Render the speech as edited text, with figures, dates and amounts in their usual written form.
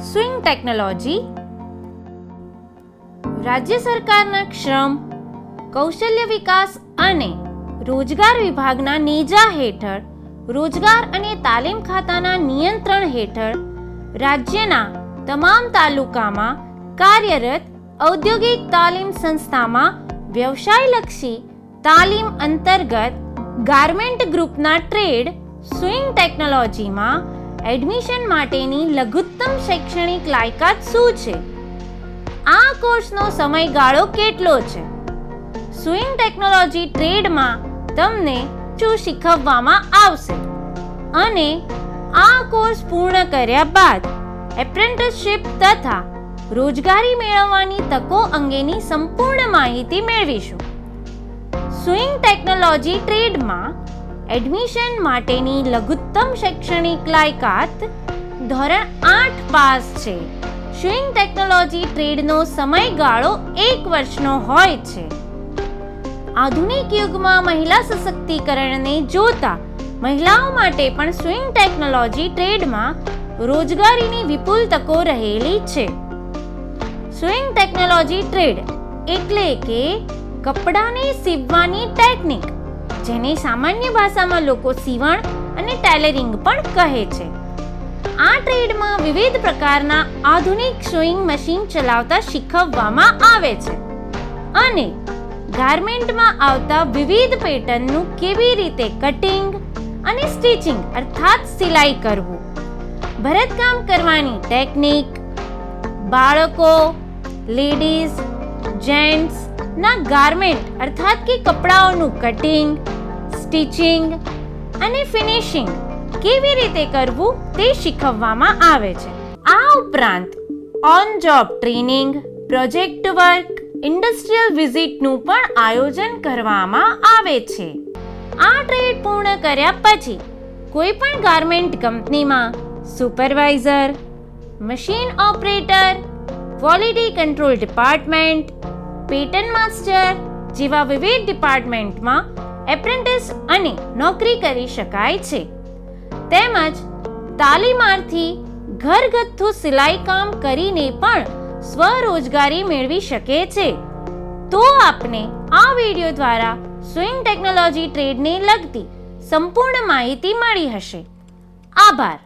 Swing technology રાજ્ય સરકારના શ્રમ, કૌશલ્ય વિકાસ અને રોજગાર વિભાગના નેજા હેઠળ રોજગાર અને તાલીમ ખાતાના નિયંત્રણ હેઠળ રાજ્યના તમામ તાલુકામાં કાર્યરત ઔદ્યોગિક તાલીમ સંસ્થામાં વ્યવસાયલક્ષી તાલીમ અંતર્ગત ગાર્મેન્ટ ગ્રુપના ટ્રેડ સ્વિંગ ટેકનોલોજીમાં એડમિશન માટેની લઘુત્તમ શૈક્ષણિક લાયકાત શું છે? આ કોર્સનો સમયગાળો કેટલો છે? સ્વિંગ ટેકનોલોજી ટ્રેડમાં તમને શું શીખવવામાં આવશે? અને આ કોર્સ પૂર્ણ કર્યા બાદ એપ્રેન્ટિસશિપ તથા રોજગારી મેળવવાની તકો અંગેની સંપૂર્ણ માહિતી મેળવીશું. સ્વિંગ ટેકનોલોજી ટ્રેડમાં એડમિશન માટેની લઘુત્તમ શૈક્ષણિક લાયકાત ધોરણ 8 પાસ છે. સ્વિંગ ટેકનોલોજી ટ્રેડનો સમયગાળો 1 વર્ષનો હોય છે. આધુનિક યુગમાં મહિલા સશક્તિકરણને જોતા મહિલાઓ માટે પણ સ્વિંગ ટેકનોલોજી ટ્રેડમાં રોજગારીની વિપુલ તકો રહેલી છે. સ્વિંગ ટેકનોલોજી ટ્રેડ એટલે કે કપડાને સીવવાની ટેકનિક, જેને સામાન્ય ભાષામાં લોકો સીવણ અને ટેલરિંગ પણ કહે છે. આ ટ્રેડમાં વિવિધ પ્રકારના આધુનિક સોઈંગ મશીન ચલાવતા શીખવવામાં આવે છે અને ગાર્મેન્ટમાં આવતા વિવિધ પેટર્નનું કેવી રીતે કટિંગ અને સ્ટિચિંગ અર્થાત સિલાઈ કરવું, ભરતકામ કરવાની ટેકનિક, બાળકો, લેડીઝ, જેન્ટ્સ ના ગાર્મેન્ટ અર્થાત કે કપડાઓનું કટિંગ, સ્ટિચિંગ અને ફિનિશિંગ કેવી રીતે કરવું તે શીખવવામાં આવે છે. આ ઉપરાંત on job training, project work, industrial વિઝિટનું પણ આયોજન કરવામાં આવે છે. આ ટ્રેડ પૂર્ણ કર્યા પછી કોઈ પણ ગાર્મેન્ટ કંપનીમાં supervisor, machine operator, quality control department, pattern master જેવા વિવિધ ડિપાર્ટમેન્ટમાં એપ્રેન્ટિસ અને નોકરી કરી શકાય છે. તેમજ તાલીમાર્થી ઘરગથ્થુ સિલાઈ કામ કરીને પણ સ્વરોજગારી મેળવી શકે છે. તો આપને આ વિડીયો દ્વારા સ્વિંગ ટેકનોલોજી ટ્રેડને લગતી સંપૂર્ણ માહિતી મળી હશે. આભાર.